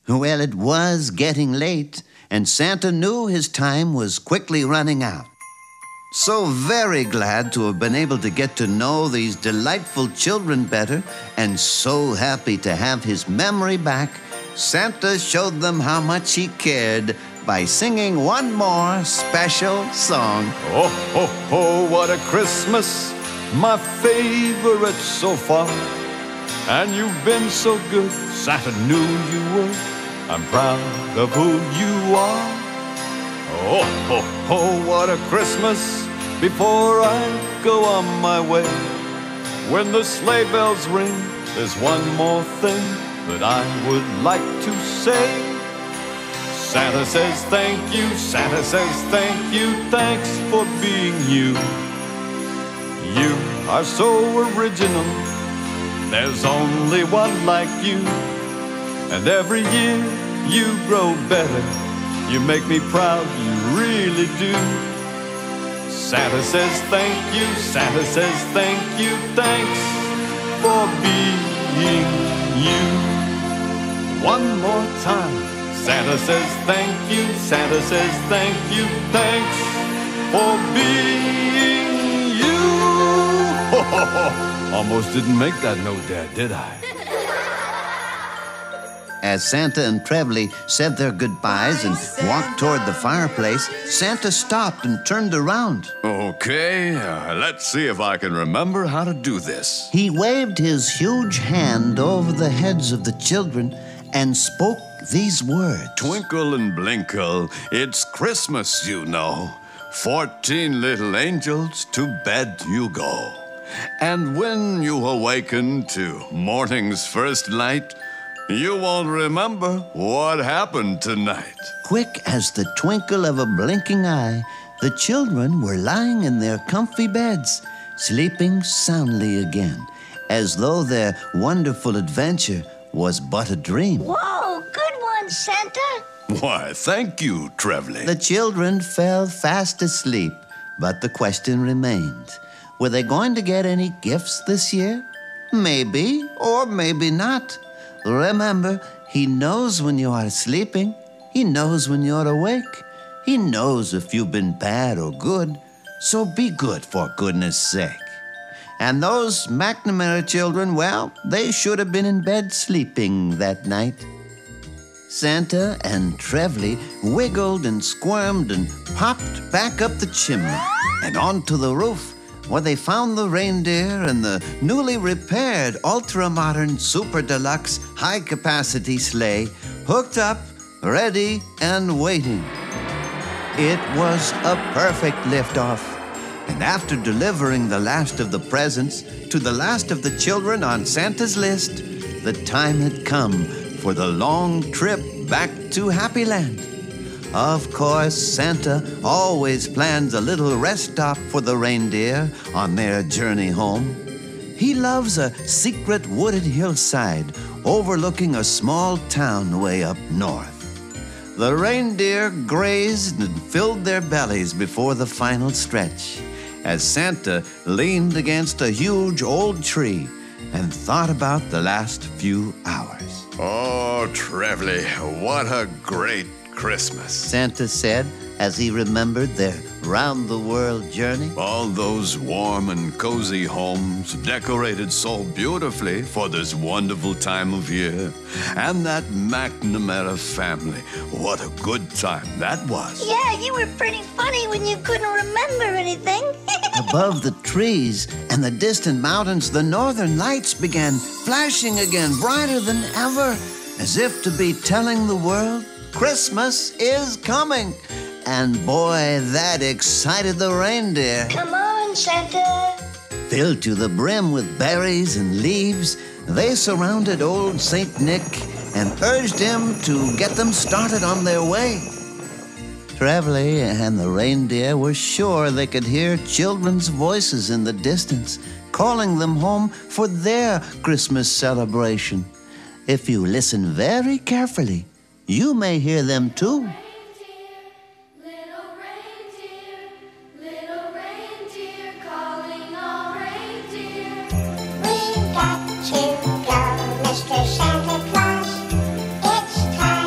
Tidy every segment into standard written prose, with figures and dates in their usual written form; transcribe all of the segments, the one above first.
Well, it was getting late, and Santa knew his time was quickly running out. So very glad to have been able to get to know these delightful children better, and so happy to have his memory back, Santa showed them how much he cared by singing one more special song. Oh, ho, ho, what a Christmas, my favorite so far. And you've been so good, Santa knew you would. I'm proud of who you are. Oh, ho, ho, what a Christmas before I go on my way. When the sleigh bells ring, there's one more thing that I would like to say. Santa says thank you, Santa says thank you, thanks for being you. You are so original, there's only one like you. And every year you grow better, you make me proud, you really do. Santa says thank you, Santa says thank you, thanks for being you. One more time. Santa says thank you, Santa says thank you, thanks for being you. Ho, ho, ho. Almost didn't make that note, Dad, did I? As Santa and Trevely said their goodbyes and walked toward the fireplace, Santa stopped and turned around. Okay, let's see if I can remember how to do this. He waved his huge hand over the heads of the children and spoke these words. Twinkle and blinkle, it's Christmas, you know. 14 little angels, to bed you go. And when you awaken to morning's first light, you won't remember what happened tonight. Quick as the twinkle of a blinking eye, the children were lying in their comfy beds, sleeping soundly again, as though their wonderful adventure was but a dream. Whoa, good one, Santa. Why, thank you, Trevely. The children fell fast asleep, but the question remained. Were they going to get any gifts this year? Maybe, or maybe not. Remember, he knows when you are sleeping. He knows when you're awake. He knows if you've been bad or good. So be good, for goodness sake. And those McNamara children, well, they should have been in bed sleeping that night. Santa and Trevely wiggled and squirmed and popped back up the chimney and onto the roof, where they found the reindeer and the newly repaired ultra-modern super deluxe high-capacity sleigh hooked up, ready, and waiting. It was a perfect liftoff. And after delivering the last of the presents to the last of the children on Santa's list, the time had come for the long trip back to Happy Land. Of course, Santa always plans a little rest stop for the reindeer on their journey home. He loves a secret wooded hillside overlooking a small town way up north. The reindeer grazed and filled their bellies before the final stretch, as Santa leaned against a huge old tree and thought about the last few hours. Oh, Trevely, what a great Christmas. Santa said as he remembered their round-the-world journey. All those warm and cozy homes decorated so beautifully for this wonderful time of year. And that McNamara family, what a good time that was. Yeah, you were pretty funny when you couldn't remember anything. Above the trees and the distant mountains, the northern lights began flashing again, brighter than ever, as if to be telling the world, Christmas is coming. And boy, that excited the reindeer. Come on, Santa. Filled to the brim with berries and leaves, they surrounded old Saint Nick and urged him to get them started on their way. Trevely and the reindeer were sure they could hear children's voices in the distance, calling them home for their Christmas celebration. If you listen very carefully, you may hear them too. We've got to go, Mr. Santa Claus. It's time.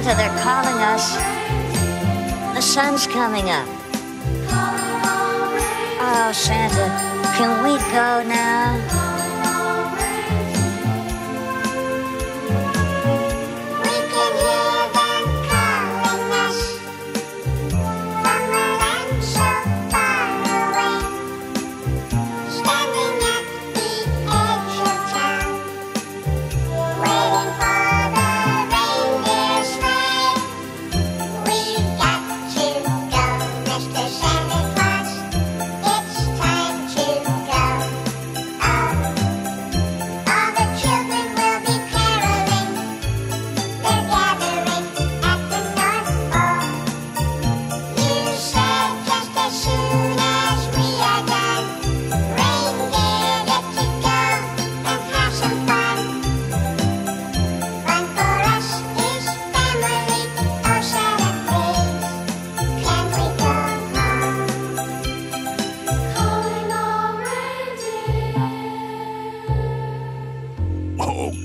Santa, they're calling us. The sun's coming up. Oh, Santa, can we go now?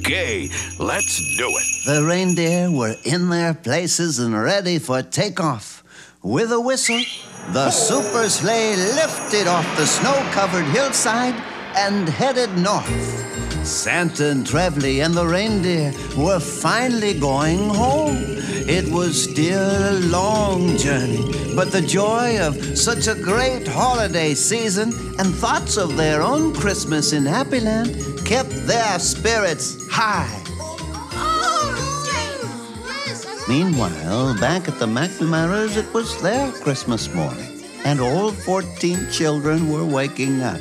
Okay, let's do it. The reindeer were in their places and ready for takeoff. With a whistle, the super sleigh lifted off the snow-covered hillside and headed north. Santa and Trevally and the reindeer were finally going home. It was still a long journey, but the joy of such a great holiday season and thoughts of their own Christmas in Happy Land kept their spirits high. Meanwhile, back at the McNamara's, it was their Christmas morning, and all 14 children were waking up.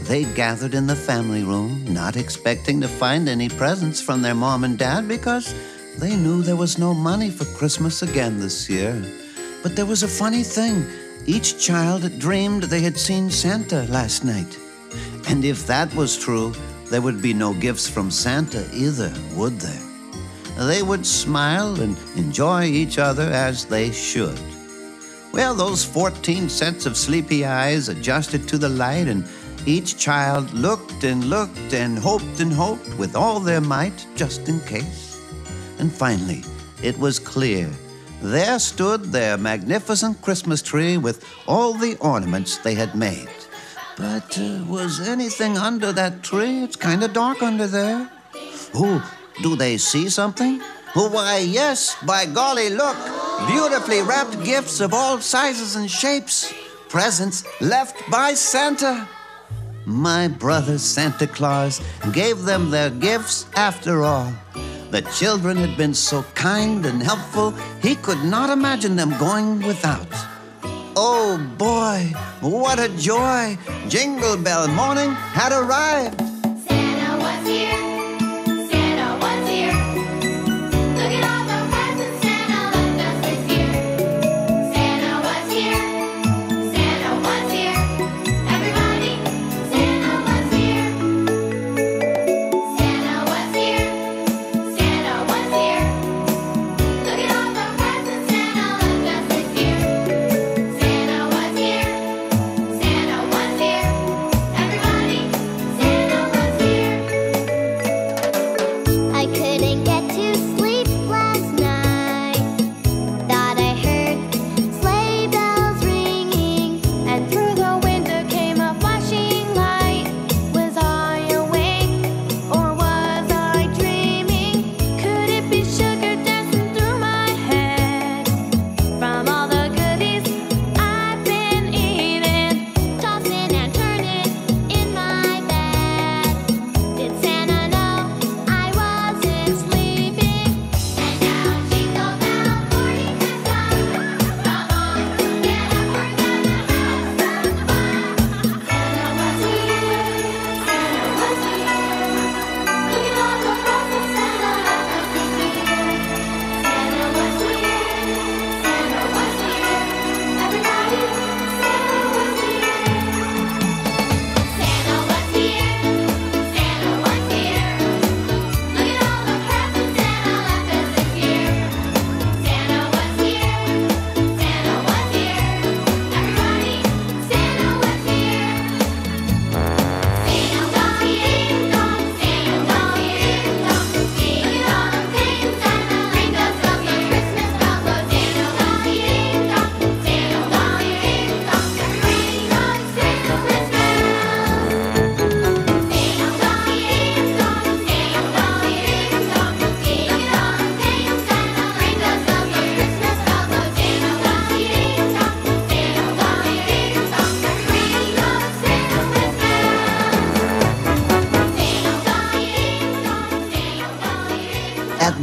They gathered in the family room, not expecting to find any presents from their mom and dad because they knew there was no money for Christmas again this year. But there was a funny thing. Each child had dreamed they had seen Santa last night. And if that was true, there would be no gifts from Santa either, would there? They would smile and enjoy each other as they should. Well, those 14 sets of sleepy eyes adjusted to the light, and each child looked and looked and hoped with all their might, just in case. And finally, it was clear. There stood their magnificent Christmas tree with all the ornaments they had made. But was anything under that tree? It's kind of dark under there. Oh, do they see something? Oh, why, yes, by golly, look. Beautifully wrapped gifts of all sizes and shapes. Presents left by Santa. My brother Santa Claus gave them their gifts after all. The children had been so kind and helpful, he could not imagine them going without. Oh boy, what a joy! Jingle Bell morning had arrived. Santa was here. Santa was here. Look at all the presents Santa left us this year. Santa was here. Santa was here. Everybody, Santa was here. Santa was here. Santa was here. Look at all the presents Santa left us this year. Santa was here. Santa was here. Everybody, Santa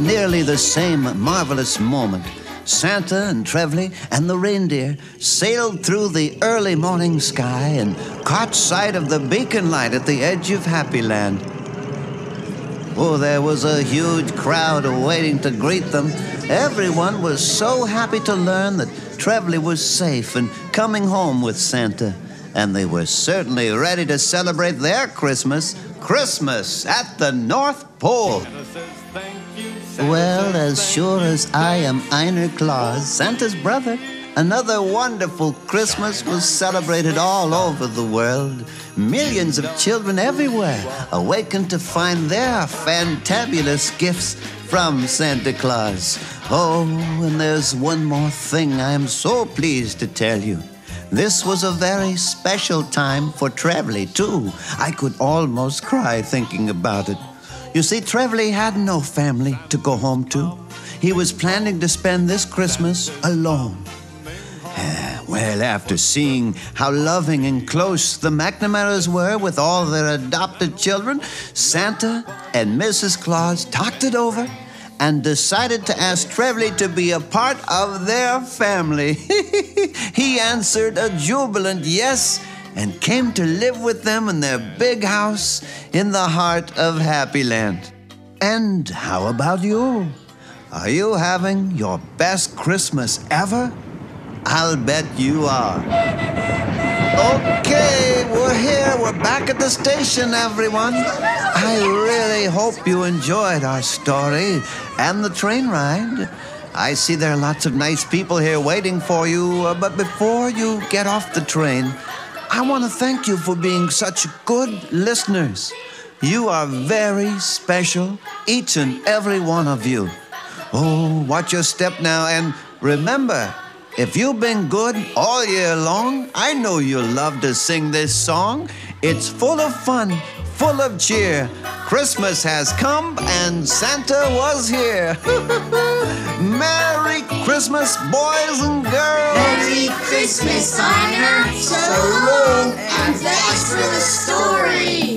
nearly the same marvelous moment, Santa and Trevally and the reindeer sailed through the early morning sky and caught sight of the beacon light at the edge of Happy Land. Oh, there was a huge crowd waiting to greet them. Everyone was so happy to learn that Trevally was safe and coming home with Santa. And they were certainly ready to celebrate their Christmas at the North Pole. Well, as sure as I am Einer Claus, Santa's brother, another wonderful Christmas was celebrated all over the world. Millions of children everywhere awakened to find their fantabulous gifts from Santa Claus. Oh, and there's one more thing I am so pleased to tell you. This was a very special time for Trevally, too. I could almost cry thinking about it. You see, Trevally had no family to go home to. He was planning to spend this Christmas alone. Well, after seeing how loving and close the McNamaras were with all their adopted children, Santa and Mrs. Claus talked it over and decided to ask Trevally to be a part of their family. He answered a jubilant yes and came to live with them in their big house in the heart of Happy Land. And how about you? Are you having your best Christmas ever? I'll bet you are. Okay, we're here. We're back at the station, everyone. I really hope you enjoyed our story and the train ride. I see there are lots of nice people here waiting for you, but before you get off the train, I want to thank you for being such good listeners. You are very special, each and every one of you. Oh, watch your step now, and remember, if you've been good all year long, I know you'll love to sing this song. It's full of fun, full of cheer. Christmas has come and Santa was here. Merry Christmas, boys and girls. Merry Christmas, Einer. So long, and thanks for the story.